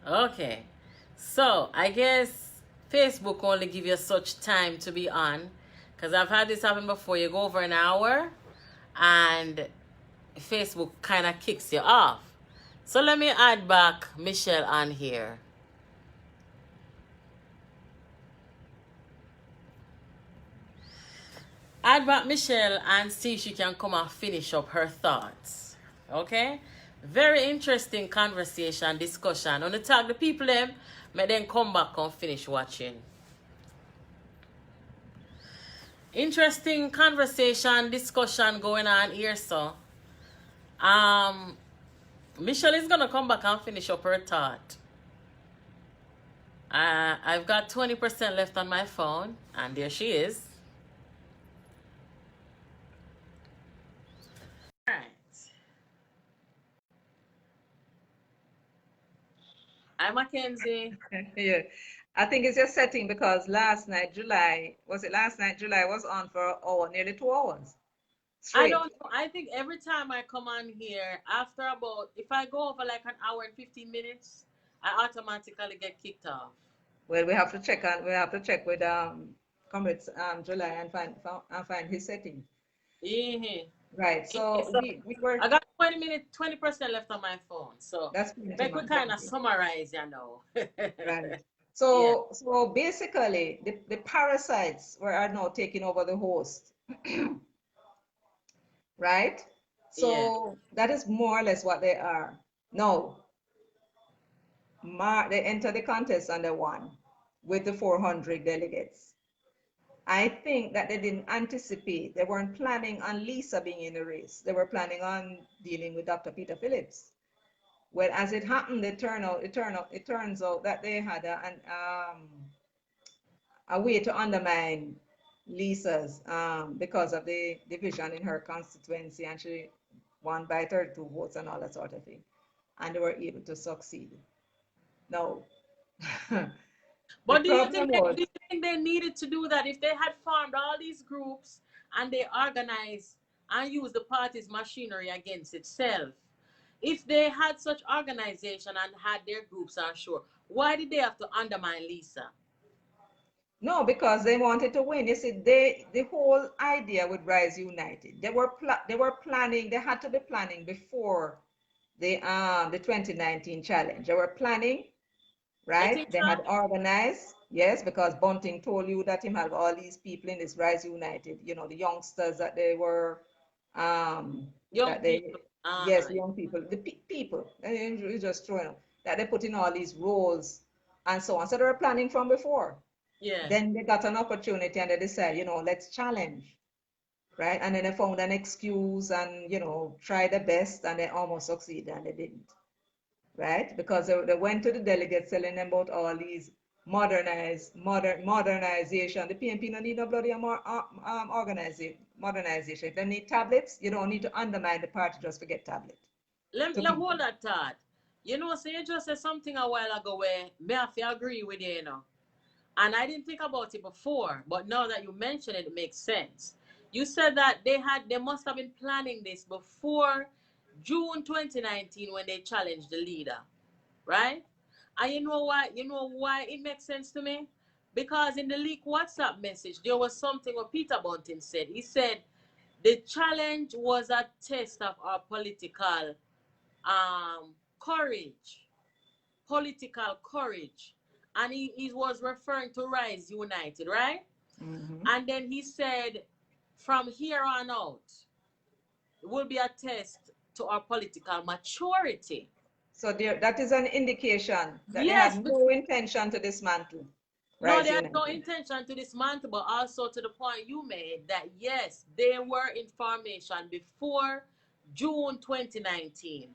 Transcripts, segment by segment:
Okay. So I guess Facebook only give you such time to be on. Because I've had this happen before. You go over an hour and Facebook kind of kicks you off. So let me add back Michelle on here. Add back Michelle and see if she can come and finish up her thoughts. Okay? Very interesting conversation, discussion. On the tag the people them, may then come back and finish watching. Interesting conversation, discussion going on here, so. Um, Michelle is gonna come back and finish up her thought. I've got 20% left on my phone, and there she is. All right. Hi, Mackenzie. Yeah. I think it's just setting because last night, July, was it last night? July was on for an hour, nearly 2 hours I straight. don't know. I think every time I come on here, after about, if I go over like an hour and 15 minutes, I automatically get kicked off. Well, we have to check with comrades July and find his setting. Mm-hmm. Right. So So we were I got 20% left on my phone. So that's plenty, make we man, kind of plenty. summarize, you know. Right. Yeah, So basically the parasites are now taking over the host, right? yeah. So that is more or less what they are. Now, they enter the contest and they won with the 400 delegates. I think that they didn't anticipate, they weren't planning on Lisa being in the race. They were planning on dealing with Dr. Peter Phillips. Well, as it happened, it turns out that they had a way to undermine Lisa's because of the division in her constituency, and she won by 32 votes and all that sort of thing. And they were able to succeed. Now, the But problem do was, you think they needed to do that if they had formed all these groups and they organized and used the party's machinery against itself? If they had such organization and had their groups, I'm sure, why did they have to undermine Lisa? no, because they wanted to win. You see, the whole idea with Rise United, they were planning, they had to be planning before the 2019 challenge. They were planning, You right? think They had so? organized, yes, because Bunting told you that him have all these people in this Rise United, the youngsters that they were, Young that they, people. Uh-huh. yes, the young people, the people, and you just throwing up, that they put in all these roles and so on. So they were planning from before. Yeah. Then they got an opportunity and they decided, let's challenge, right? And then they found an excuse and, try the best and they almost succeeded and they didn't, right? Because they went to the delegates telling them about all these modernization. The PNP don't need no bloody modernization. If they need tablets, you don't need to undermine the party just to get tablet Let to me people. hold that thought. You know, so you just said something a while ago where me have to agree with you, And I didn't think about it before, but now that you mention it, it makes sense. You said that they must have been planning this before June 2019 when they challenged the leader, right? And you know why it makes sense to me? Because in the leaked WhatsApp message, there was something what Peter Bunting said. He said the challenge was a test of our courage, political courage. And he was referring to Rise United, right? Mhm. And then he said, from here on out, it will be a test to our political maturity. So that is an indication that they Yes, had no intention to dismantle no, Rise they had no United. intention to dismantle, but also to the point you made that yes, they were in formation before June 2019.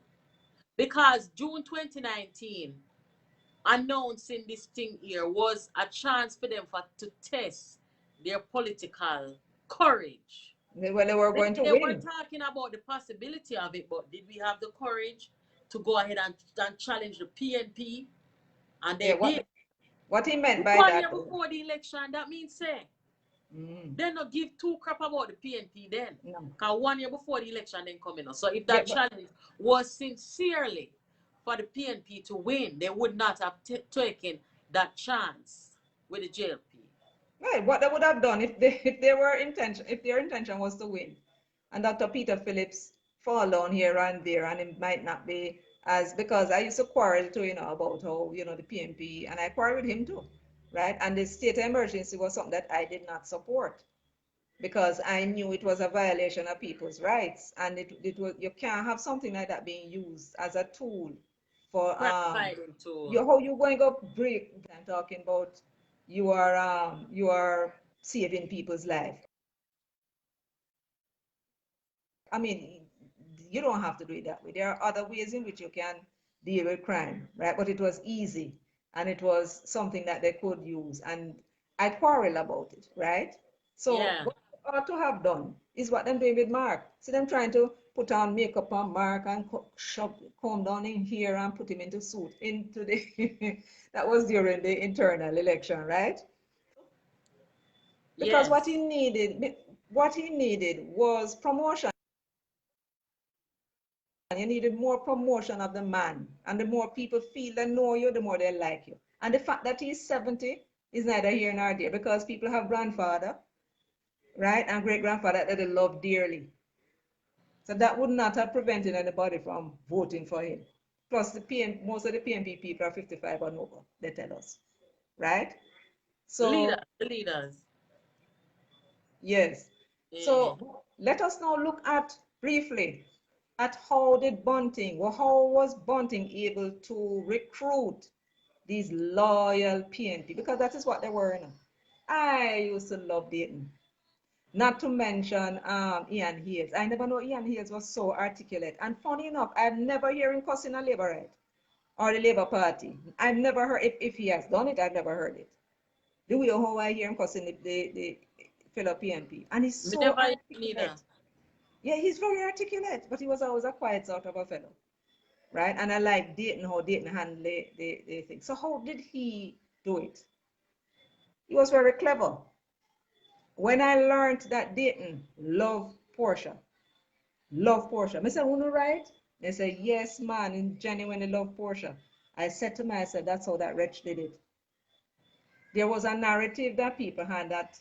Because June 2019, announcing this thing here was a chance for them to test their political courage. They were They, going to they were win. talking about the possibility of it, but did we have the courage to go ahead and challenge the PNP? And Yeah, they did. what he meant by 1 year that though. before the election, that means say Mm, they not give two crap about the PNP then. no. Because 1 year before the election then coming up. So if Yeah, that challenge was sincerely for the PNP to win. They would not have taken that chance with the JLP. Right, what they would have done if their intention was to win, and Dr. Peter Phillips fall down here and there, and it might not be as because I used to quarrel too, about how the PNP, and I quarreled with him too, right? And the state of emergency was something that I did not support because I knew it was a violation of people's rights, and it was you can't have something like that being used as a tool for Crime fighting tool. how you going to break. I'm talking about you are saving people's life. I mean, you don't have to do it that way. There are other ways in which you can deal with crime, right? But it was easy and it was something that they could use. And I quarrel about it, right? So Yeah. what they ought to have done is what them doing with Mark. See them trying to put on makeup on Mark and comb down in here and put him into suit into the that was during the internal election, right? Because Yes. what he needed was promotion. You needed more promotion of the man. And the more people feel they know you, the more they like you. And the fact that he's 70 is neither here nor there because people have grandfather, right? And great grandfather that they love dearly. So that would not have prevented anybody from voting for him. Plus, most of the PNP people are 55 and over, they tell us, right? Leaders. So, The leaders. yes. Yeah. So, let us now look at briefly at how was Bunting able to recruit these loyal PNP? Because that is what they were. I used to love dating. Not to mention Ian Hayes. I never know Ian Hayes was so articulate. And funny enough, I've never heard him cussing a Labour right or the Labour Party. I've never heard, if he has done it, I've never heard it. The way how I hear him cussing the fellow PNP. And he's Me so never hear neither. articulate. Yeah, he's very articulate, but he was always a quiet sort of a fellow, right? And I like Dayton, how Dayton handled the thing. So how did he do it? He was very clever. When I learned that Dayton love Portia, I said, "Uno right?" They said, "Yes, man, and genuinely love Portia." I said to myself, "That's how that wretch did it." There was a narrative that people had that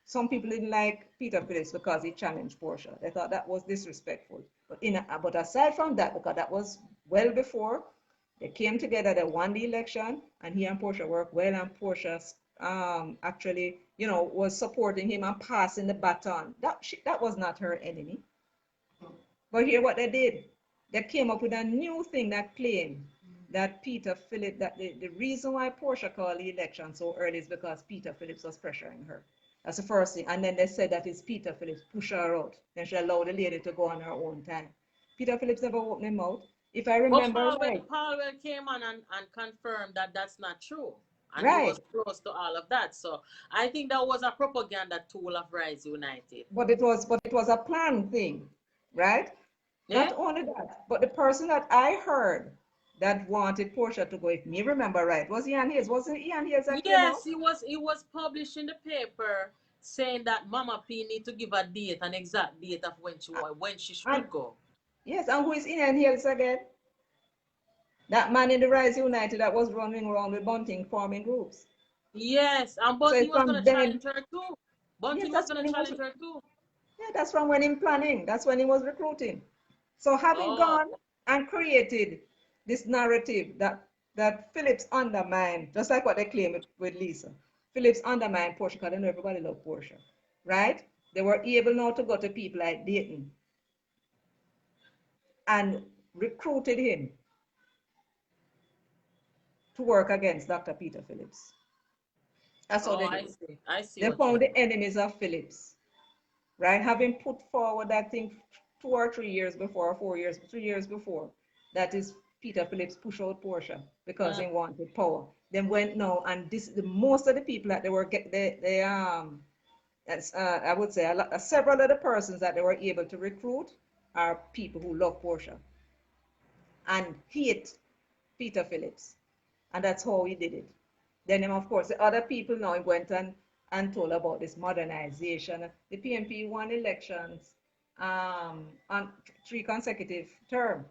some people didn't like Peter Phillips because he challenged Portia. They thought that was disrespectful. But aside from that, because that was well before they came together, they won the election, and he and Portia worked well, and Portia actually, was supporting him and passing the baton. That was not her enemy. But here what they did, they came up with a new thing that claimed that Peter Phillips, that the reason why Portia called the election so early is because Peter Phillips was pressuring her. That's the first thing. And then they said that it's Peter Phillips push her out. Then she allowed the lady to go on her own time. Peter Phillips never opened him out. If I But remember right. Paulwell came on and confirmed that that's not true. And he was Right. close to all of that. So I think that was a propaganda tool of Rise United. But it was a planned thing, right? Yeah? Not only that, but the person that I heard that wanted Portia to go, if me remember right, was Ian Hayes. Wasn't Ian Hayes that came out? Yes, it was published in the paper saying that Mama P need to give a date, an exact date of when she And should go. yes, and who is Ian Hayes again? That man in the Rise United that was running around with Bunting forming groups. Yes, and So but he it's was from gonna then. challenge her too. Yes, Bunting was that's when gonna he was. challenge her too. Yeah, that's from when he planning. That's when he was recruiting. So having Oh, gone and created this narrative that Phillips undermined, just like what they claim with Lisa. Phillips undermined Portia because they know everybody loved Portia, right? They were able now to go to people like Dayton and recruited him to work against Dr. Peter Phillips. That's how oh, they I did it. see. I see They what you found the mean. enemies of Phillips, right? Having put forward, I think, 2 or 3 years before, or 4 years, 3 years before, that is Peter Phillips push out Portia because Mm. he wanted power. Then went now, and most of the people that they were I would say several of the persons that they were able to recruit are people who love Portia and hate Peter Phillips, and that's how he did it. Then, of course, the other people now went and told about this modernization. The PNP won elections on 3 consecutive terms.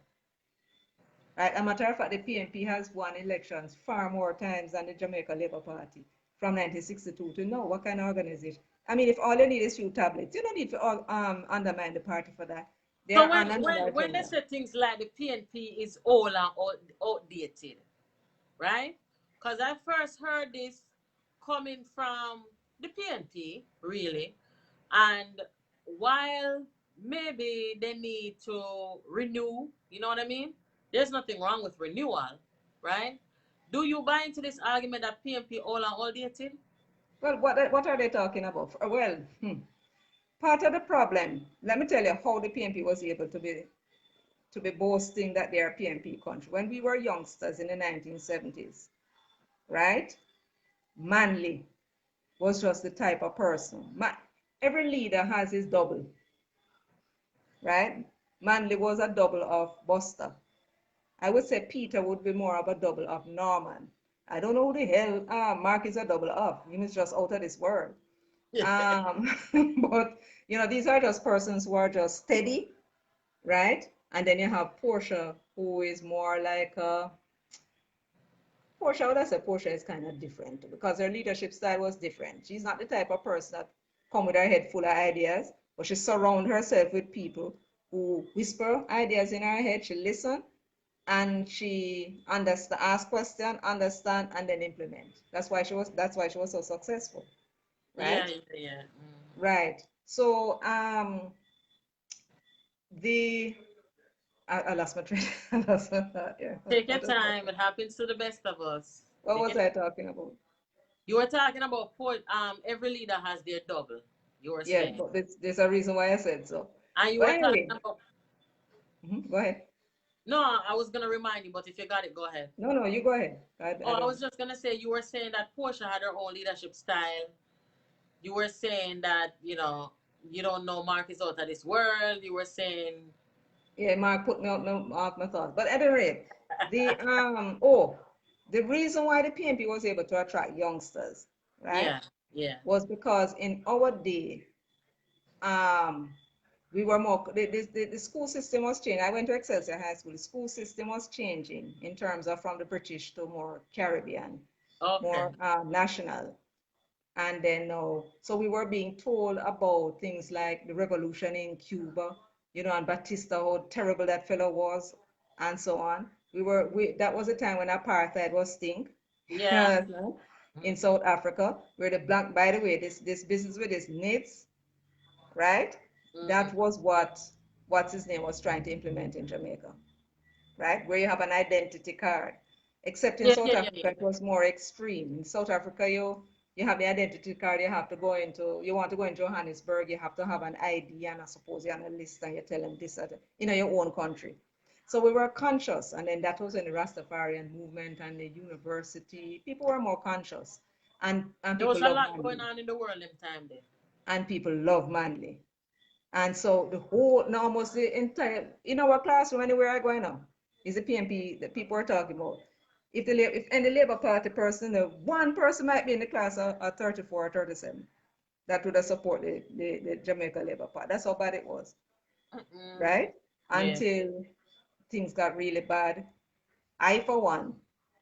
Right? A matter of fact, the PNP has won elections far more times than the Jamaica Labour Party from 1962 to now. What kind of organization? I mean, if all you need is few tablets, you don't need to undermine the party for that. They So are on another when they agenda. say things like the PNP is old and outdated, right? Because I first heard this coming from the PNP, really. And while maybe they need to renew, you know what I mean? There's nothing wrong with renewal, right? Do you buy into this argument that PNP all are outdated? Well, what are they talking about? Well, part of the problem, let me tell you how the PNP was able to be boasting that they are a PNP country. When we were youngsters in the 1970s, right? Manly was just the type of person. Every leader has his double, right? Manly was a double of Buster. I would say Peter would be more of a double of Norman. I don't know who the hell Mark is a double of. He was just out of this world. Um, but these are just persons who are just steady, right? And then you have Portia, who is more like Portia. Would I say Portia is kind of different because her leadership style was different. She's not the type of person that come with her head full of ideas, but she surround herself with people who whisper ideas in her head. She listen and she understand, ask question, understand, and then implement. That's why she was so successful, Yeah, right? yeah, yeah. Right. So the I lost my train. I lost my thought. Yeah. Take your time. It happens to the best of us. What Take was it. I talking about? You were talking about every leader has their double. You were Yeah, saying, but there's a reason why I said so. and you But were talking anyway, about. go ahead. No, I was gonna remind you, but if you got it, go ahead. No, no, you go ahead. Oh, I I don't. was just gonna say you were saying that Portia had her own leadership style. You were saying that you don't know Mark is out of this world. You were saying, Yeah, Mark put me out off my thoughts. But at any rate, the reason why the PNP was able to attract youngsters, right, yeah, yeah, was because in our day, um, we were more the school system was changing. I went to Excelsior High School. The school system was changing in terms of from the British to more Caribbean, okay, more national. And then so we were being told about things like the revolution in Cuba, and Batista, how terrible that fellow was, and so on. That was a time when apartheid was stink. yeah, In South Africa, where the black, by the way, this business with these nits, right? mm-hmm. That was what's his name was trying to implement in Jamaica, right? Where you have an identity card. Except in Yeah, South yeah, yeah, yeah. Africa, it was more extreme. In South Africa, you have the identity card. You want to go into Johannesburg, you have to have an ID, and I suppose you're on a list, and you tell them this, your own country. So we were conscious, and then that was in the Rastafarian movement and the university. People were more conscious, and There people was a love lot going Manly, on in the world in time there. and people love Manly. And so the whole, now almost the entire, in our classroom, anywhere I go now, is the PNP that people are talking about. If any Labour Party person, one person might be in the class of 34 or 37 that would have support the Jamaica Labour Party. That's how bad it was, Mm-mm. right? Yeah. Until things got really bad. I, for one,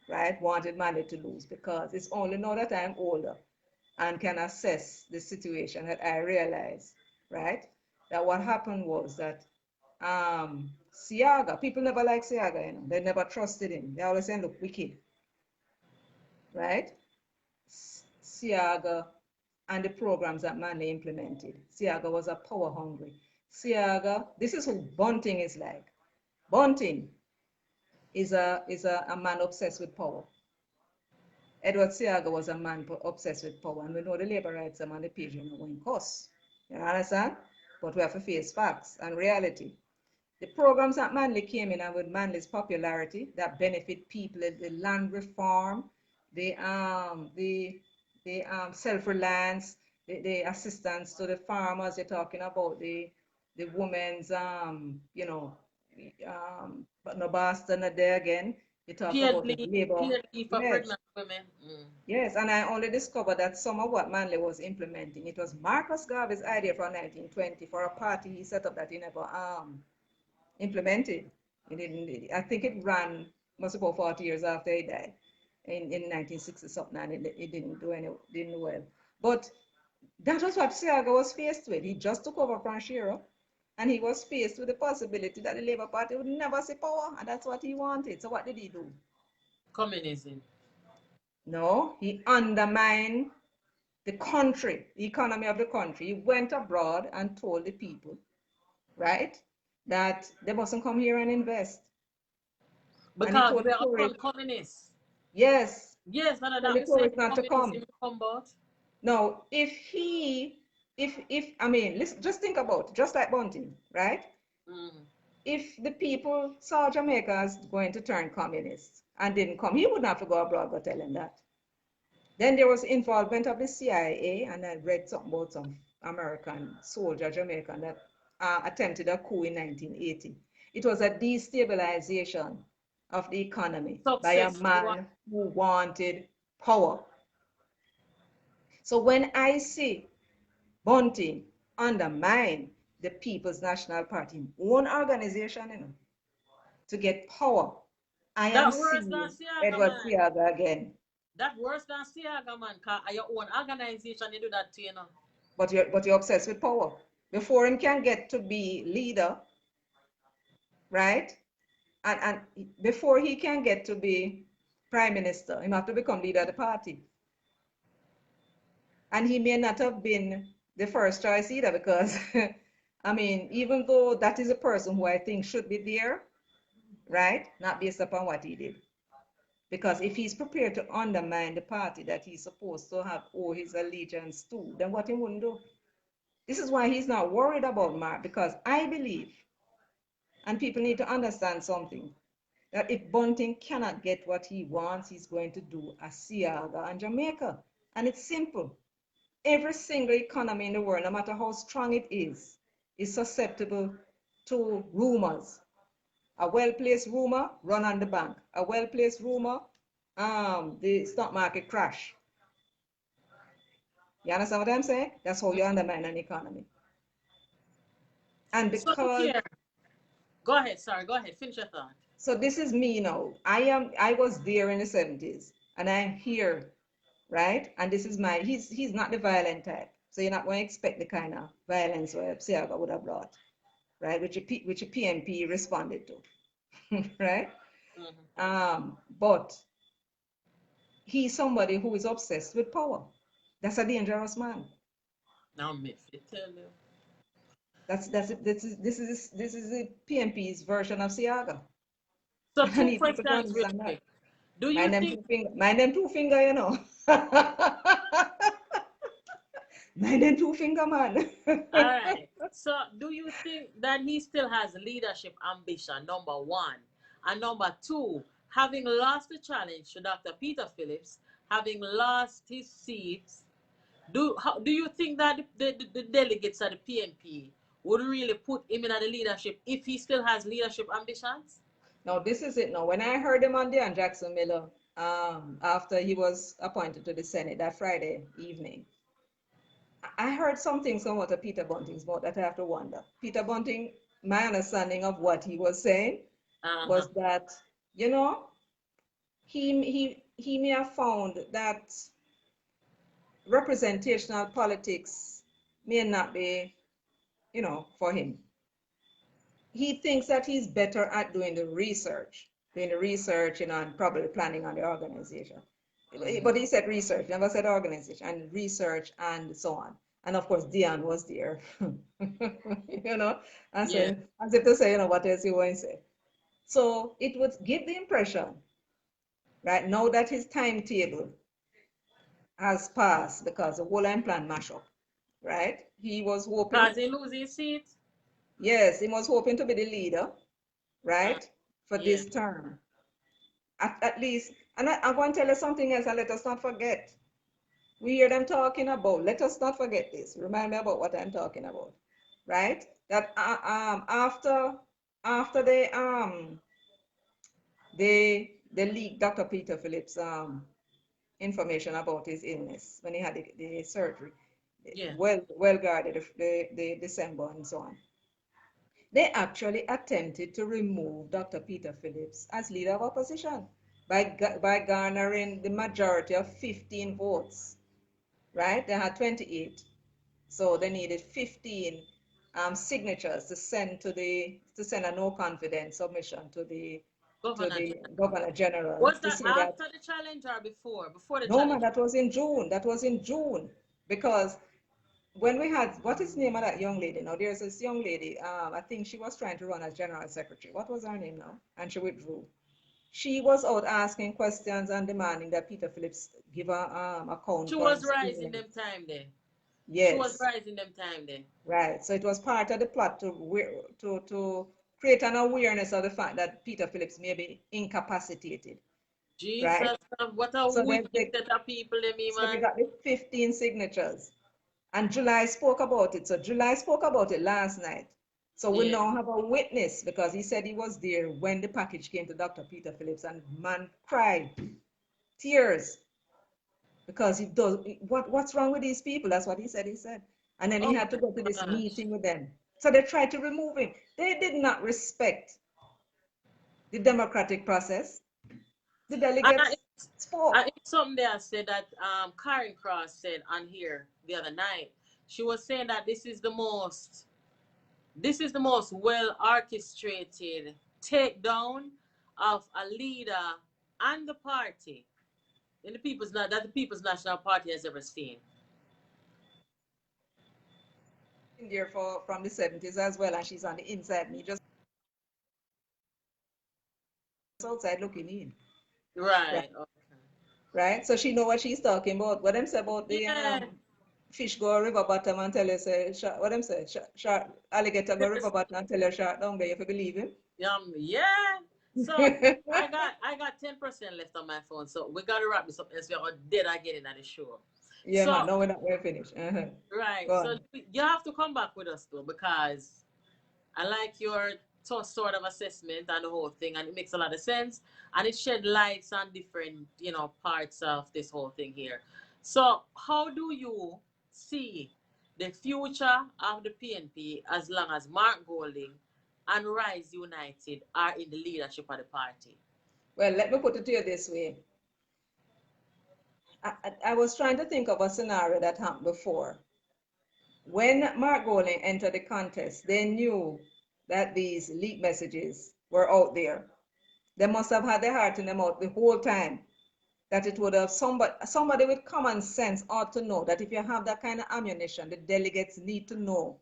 right, wanted Mandy to lose because it's only now that I'm older and can assess the situation that I realize, right, that what happened was that Siaga, people never like Siaga, they never trusted him. They always say, look, wicked, right? Siaga and the programs that Manley implemented. Siaga was a power hungry. Siaga, this is who Bunting is like. Bunting is a man obsessed with power. Edward Siaga was a man obsessed with power, and we know the labor rights are on the page, when costs. You understand? But we have to face facts and reality. The programs that Manley came in and with Manley's popularity that benefit people, the land reform, the self-reliance, the assistance to the farmers. You're talking about the women's but no Boston not there again. You talk about the labor. PNP for Yes, pregnant women. Mm. yes, and I only discovered that some of what Manley was implementing, it was Marcus Garvey's idea from 1920 for a party he set up that he never implemented. It didn't. I think it ran must about 40 years after he died in 1960 something, and it didn't do any didn't do well. But that was what Seaga was faced with. He just took over from Shiro, and he was faced with the possibility that the Labour Party would never see power, and that's what he wanted. So what did he do? Communism. No, he undermined the country, the economy of the country. He went abroad and told the people, right, that they mustn't come here and invest. And he Because told we the are upon tourists, communists. yes, Yes, and tell that the me say tourists not to communism come. come about. Now, if I mean, listen, just think about it, just like Bunting, right? Mm. If the people saw Jamaica as going to turn communist and didn't come, he wouldn't have to go abroad go tell them that. Then there was involvement of the CIA, and I read something about some American soldier, Jamaican, that attempted a coup in 1980. It was a destabilization of the economy by a Successful one. man who wanted power. So when I see Bunting undermine the People's National Party, own organization, to get power, I am That worse than seeing Siaga, Edward man. Seaga again. That worse than Siaga, man. Cause your own organization, you do that to you know. But you're obsessed with power. Before him can get to be leader, right? And before he can get to be prime minister, he have to become leader of the party. And he may not have been the first choice either, because I mean, even though that is a person who I think should be there, right? Not based upon what he did. Because if he's prepared to undermine the party that he's supposed to have owe his allegiance to, then what he wouldn't do? This is why he's not worried about Mark, because I believe, and people need to understand something, that if Bunting cannot get what he wants, he's going to do a Seaga and Jamaica. And it's simple. Every single economy in the world, no matter how strong it is susceptible to rumors. A well-placed rumor, run on the bank. A well-placed rumor, the stock market crash. You understand what I'm saying? That's how you undermine an economy. And So look because here. Go ahead, sorry, go ahead. Finish your thought. So this is me now. I was there in the 70s, and I'm here, right? And this is he's not the violent type. So you're not going to expect the kind of violence where Siaga would have brought, right? Which a PNP responded to, right? Mm-hmm. But he's somebody who is obsessed with power. That's a dangerous man. Now me fit tell you. That's it. This is the PNP's version of Siaga. So I two need people to questions real understand that. quick. Do you think Mind them two finger, Mind them two finger, man. all right. So do you think that he still has leadership ambition, number one? And number two, having lost the challenge to Dr. Peter Phillips, having lost his seat, do you think that the delegates at the PNP would really put him in the leadership if he still has leadership ambitions? Now, this is it now. When I heard him on and Jackson Miller, after he was appointed to the Senate that Friday evening, I heard something somewhat of Peter Bunting's mouth that I have to wonder. Peter Bunting, my understanding of what he was saying Uh-huh. was that, you know, he may have found that representational politics may not be, for him. He thinks that he's better at doing the research, and probably planning on the organization. Mm-hmm. But he said research, never said organization, and research and so on. And of course, Dion was there, and Yeah. saying, as if to say, what else he want to say. So it would give the impression, right, now that his timetable has passed because the whole line plan mash up, right? He was hoping, Cause he lose his seat. yes, he was hoping to be the leader, Uh, right, for yeah. this term. At least, and I'm going to tell you something else, and let us not forget. We hear them talking about, let us not forget this. Remind me about what I'm talking about, right? That after they leaked Dr. Peter Phillips information about his illness when he had the surgery, Yeah. well guarded the December and so on. They actually attempted to remove Dr. Peter Phillips as leader of opposition by garnering the majority of 15 votes, right? They had 28. So they needed 15 signatures to send a no confidence submission to the Governor General. Governor General Was to that say that after the challenge or before? Before the no man, challenge? that was in June. That was in June because when we had, what is the name of that young lady now? There's this young lady, I think she was trying to run as general secretary. What was her name now? And she withdrew. She was out asking questions and demanding that Peter Phillips give her account She for was stealing. rising them time there. She was Yes, rising them time there. right. So it was part of the plot to create an awareness of the fact that Peter Phillips may be incapacitated, right? Jesus, what a So wicked set of people, me they man. got the 15 signatures. And July spoke about it. So July spoke about it last night. So we Yeah. now have a witness because he said he was there when the package came to Dr. Peter Phillips and man cried tears because he does what's wrong with these people? That's what he said. He said. And then he Oh had to my go to this gosh. meeting with them. So they tried to remove him. They did not respect the democratic process. The And delegates spoke. it's something there said that Karen Cross said on here the other night. She was saying that this is the most well orchestrated takedown of a leader and the party in the People's National Party has ever seen. In there for from the 70s as well, and she's on the inside, me just outside looking in. Right. Right. Okay. Right? So she know what she's talking about. What them say about the Yeah. fish go river bottom and tell you say what them say shark alligator go river bottom and tell you shark down there if you believe him. Yeah. So I got 10% left on my phone. So we gotta wrap this up as we are dead again at the show. Yeah, man. So No, we're not going to finish. right. Go So on. you have to come back with us though because I like your sort of assessment and the whole thing, and it makes a lot of sense, and it shed lights on different, parts of this whole thing here. So, how do you see the future of the PNP as long as Mark Golding and Rise United are in the leadership of the party? Well, let me put it to you this way. I was trying to think of a scenario that happened before. When Mark Golding entered the contest, they knew that these leak messages were out there. They must have had their heart in their mouth the whole time. That it would have somebody with common sense ought to know that if you have that kind of ammunition, the delegates need to know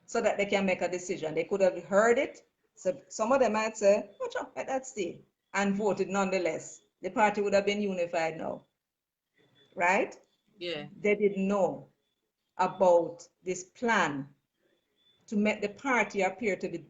so that they can make a decision. They could have heard it. So some of them might say, watch out, let that stay, and voted nonetheless. The party would have been unified now, right? Yeah, They didn't know about this plan to make the party appear to be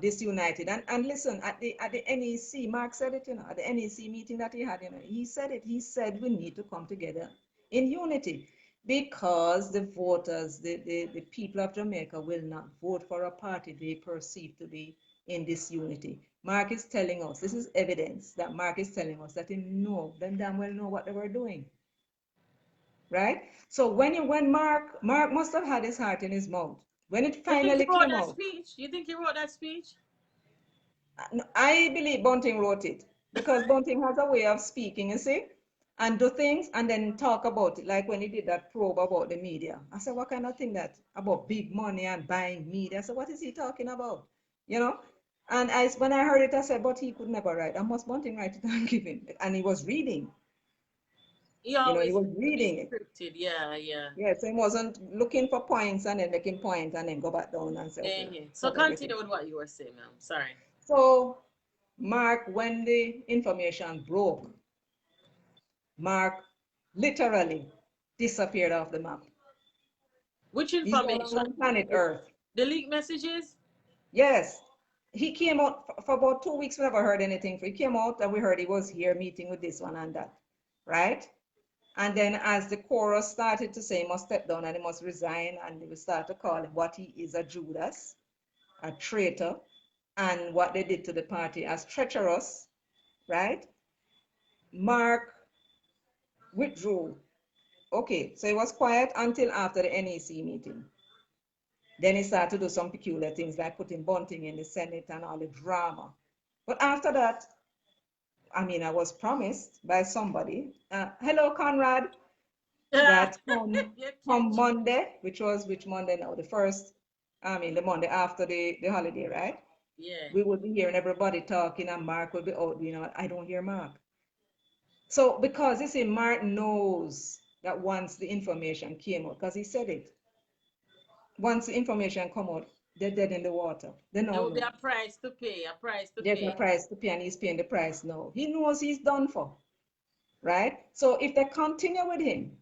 disunited. And listen, at the NEC, Mark said it, at the NEC meeting that he had, he said it. He said we need to come together in unity because the voters, the people of Jamaica will not vote for a party they perceive to be in disunity. Mark is telling us, this is evidence that Mark is telling us that he know, them damn well know what they were doing, right? So when Mark must have had his heart in his mouth when it you think he finally wrote came that out. speech? You think he wrote that speech? I believe Bunting wrote it because Bunting has a way of speaking, you see, and do things and then talk about it. Like when he did that probe about the media. I said, what kind of thing that about big money and buying media? I said, what is he talking about? You know? And when I heard it, I said, but he could never write. I must Bunting write it and give him. And he was reading. He He always was to be reading it. scripted. Yeah, yeah. Yeah, so he wasn't looking for points and then making points and then go back down and say, okay, So said everything. continue with what you were saying, ma'am. Sorry. So Mark, when the information broke, Mark literally disappeared off the map. Which He's no information? longer on planet Earth. The leak messages? Yes, he came out for about 2 weeks. We never heard anything. He came out and we heard he was here meeting with this one and that, right? And then as the chorus started to say he must step down and he must resign, and they would start to call him what he is, a Judas, a traitor, and what they did to the party as treacherous, right? Mark withdrew. Okay, so he was quiet until after the NEC meeting. Then he started to do some peculiar things like putting Bunting in the Senate and all the drama. But after that, I mean, I was promised by somebody, hello, Conrad, that You come catch me. Monday, which Monday now, the first, I mean, the Monday after the holiday, right? Yeah. We will be hearing everybody talking and Mark will be out, you know, I don't hear Mark. So because you see, Mark knows that once the information came out, because he said it, once the information come out, they're dead in the water. They There now will be know. a price to pay, a price to There's a pay. price to pay and he's paying the price now. He knows he's done for, right? So if they continue with him,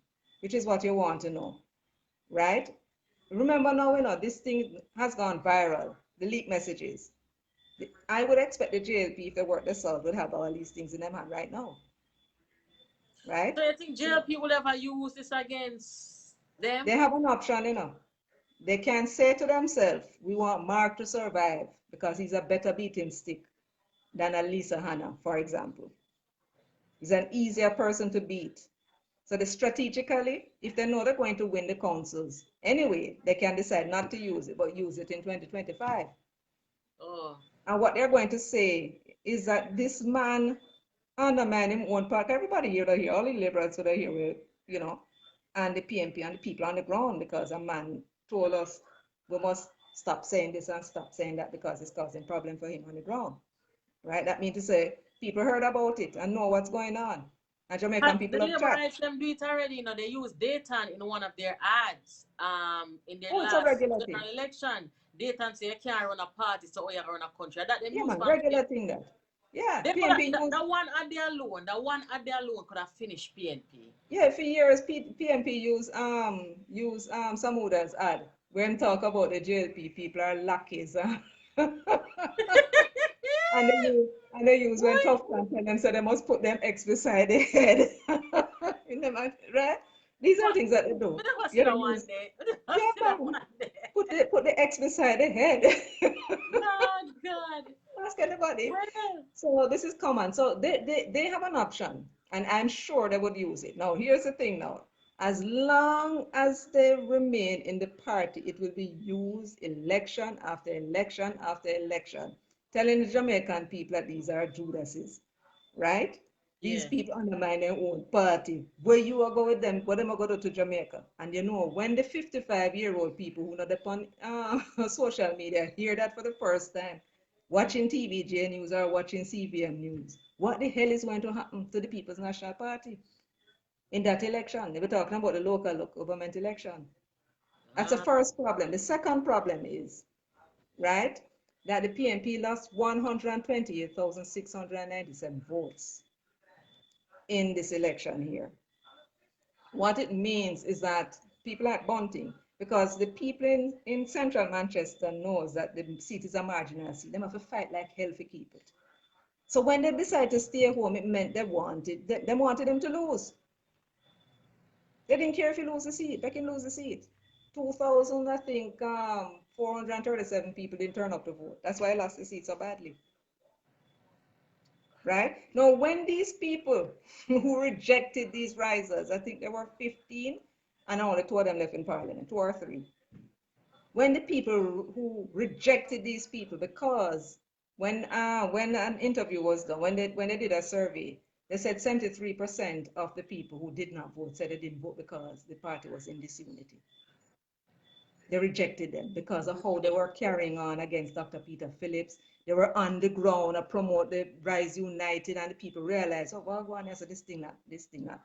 which is what you want to know, right? Remember now, you know, this thing has gone viral, the leak messages. I would expect the JLP, if they work this out, would have all these things in their hand right now, right? So you think So JLP will ever use this against them? they have an option, you know. They can say to themselves, we want Mark to survive because he's a better beating stick than a Lisa Hanna, for example. He's an easier person to beat. So they strategically, if they know they're going to win the councils, anyway, they can decide not to use it, but use it in 2025. Oh, And what they're going to say is that this man undermined him own party. Everybody here, they hear, all the liberals that are here, you know, and the PNP and the people on the ground because a man told us we must stop saying this and stop saying that because it's causing problem for him on the ground, right? That means to say people heard about it and know what's going on. And Jamaican had the people have labor chat. rights them do it already? You know, they use Dayton in one of their ads. In their Oh, it's a last regular thing. general election, Dayton say you can't run a party, so you run a country. That them Yeah, use man, from regular thing that. Yeah, they could have, PNP used, that one ad there alone, that one ad there alone could have finished PNP. yeah, for years PNP use Samuda's ad when talk about the JLP people are lackeys. And they use when Why? tough can tell them so they must put them X beside their head. In them, right? These are But things that they do. we never see You know, that one use, day. We never yeah, see that man. one day. Put the X beside the head. God, God. Ask anybody. Well, So this is common. So they have an option, and I'm sure they would use it. Now, here's the thing now. As long as they remain in the party, it will be used election after election after election, telling the Jamaican people that these are Judases, right? These yeah. people undermine their own party. Where you are going with them, where them are going to Jamaica. And you know, when the 55-year-old people who not upon social media hear that for the first time, watching TVJ News or watching CVM News, what the hell is going to happen to the People's National Party in that election? They were talking about the local government election. That's the Ah, first problem. The second problem is, right, that the PNP lost 128,697 votes in this election here. What it means is that people like Bunting, because the people in central Manchester knows that the seat is a marginal seat, they have to fight like hell to keep it. So when they decided to stay home, it meant they wanted him to lose. They didn't care if he lose the seat, they can lose the seat. 2,000, I think, 437 people didn't turn up to vote. That's why I lost the seat so badly. Right? Now, when these people who rejected these risers, I think there were 15, and only two of them left in parliament, two or three. When the people who rejected these people, because when an interview was done, when they did a survey, they said 73% of the people who did not vote said they didn't vote because the party was in disunity. They rejected them because of how they were carrying on against Dr. Peter Phillips. They were on the ground to promote the Rise United, and the people realized, oh, well, go on, so this thing not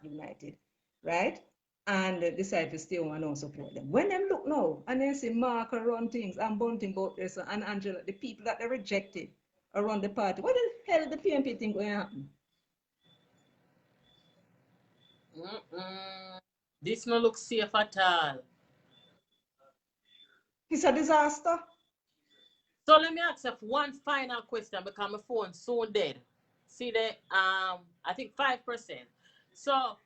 united, right? And decided to stay home and not support them. When them look now, and then see Mark run things and Bunting out there, so, and Angela, the people that they rejected around the party, what the hell the PNP think going to happen? mm-mm. This no look safe at all. It's a disaster. So let me ask you one final question because my phone's so dead. See that I think 5%. So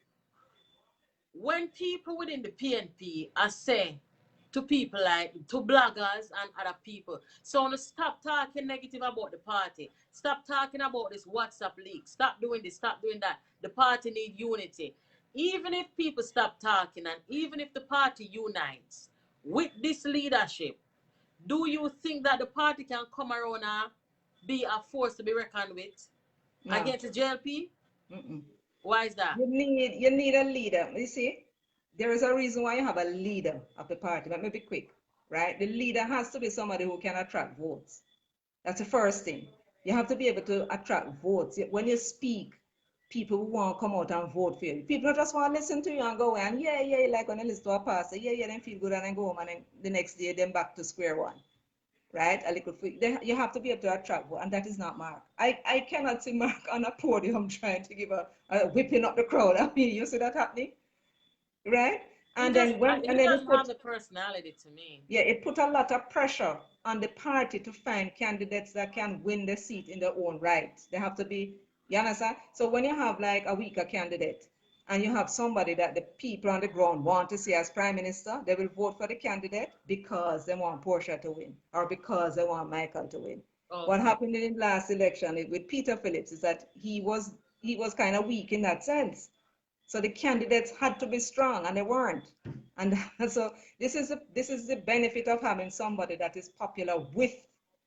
when people within the PNP are saying to people like to bloggers and other people, so to stop talking negative about the party, stop talking about this WhatsApp leak, stop doing this, stop doing that. The party need unity. Even if people stop talking and even if the party unites with this leadership, do you think that the party can come around and be a force to be reckoned with No. against the JLP? Mm-mm. Why is that? You need a leader. You see, there is a reason why you have a leader of the party. Let me be quick, right? The leader has to be somebody who can attract votes. That's the first thing. You have to be able to attract votes. When you speak, people will want to come out and vote for you. People don't just want to listen to you and go away and yeah, yeah, like when they listen to a pastor, yeah, yeah, then feel good and then go home and then the next day then back to square one, right? A little you have to be able to attract vote, and that is not Mark. I cannot see Mark on a podium trying to give a whipping up the crowd. I mean, you see that happening, right? He And just then when and he then it doesn't have put the personality to me. yeah, it put a lot of pressure on the party to find candidates that can win the seat in their own right. They have to be, you understand? So when you have like a weaker candidate and you have somebody that the people on the ground want to see as prime minister, they will vote for the candidate because they want Portia to win or because they want Michael to win. What Okay. happened in the last election with Peter Phillips is that he was kind of weak in that sense. So the candidates had to be strong, and they weren't. And so this is the benefit of having somebody that is popular with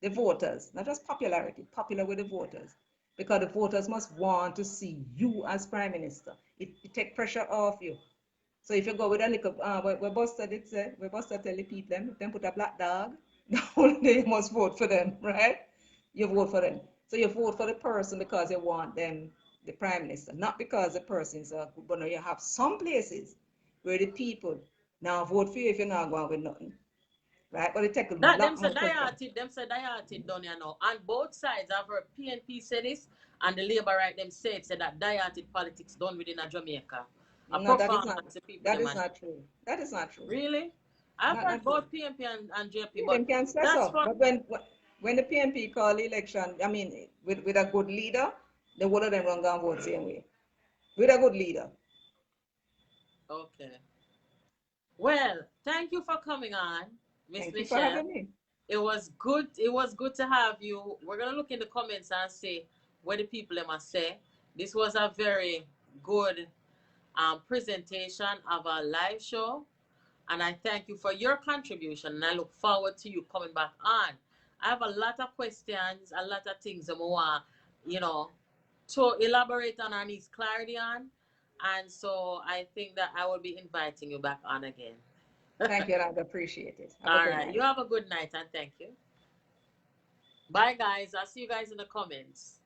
the voters, not just popularity, popular with the voters, because the voters must want to see you as prime minister. It take pressure off you. So if you go with a little, we Buster did say, we Buster tell the people them put a black dog, the whole day you must vote for them, right? You vote for them. So you vote for the person because you want them, the prime minister, not because the person is a good. But now you have some places where the people now vote for you if you're not going with nothing, right? But it take a That them lot say more pressure. dieted, them say dieted done you know. And both sides, I've heard PNP say this and the Labour right them say that dieted politics done within a Jamaica. A No, that is not. performance the people That them is and not true. That is not true. really? I've Not heard not true. both PNP and JP, Yeah, but them can say that's so. from But when the PNP call election, I mean, with a good leader, the whole of them run and vote same way. With a good leader. okay. Well, thank you for coming on, Miss Thank you for Michelle. having me. It was good. It was good to have you. We're gonna look in the comments and see what the people them must say. This was a very good presentation of our live show, and I thank you for your contribution. And I look forward to you coming back on. I have a lot of questions, a lot of things I want, you know, to elaborate on and need clarity on, and so I think that I will be inviting you back on again. Thank you, and I appreciate it. Have a All good right. You night. have a good night and thank you. Bye, guys. I'll see you guys in the comments.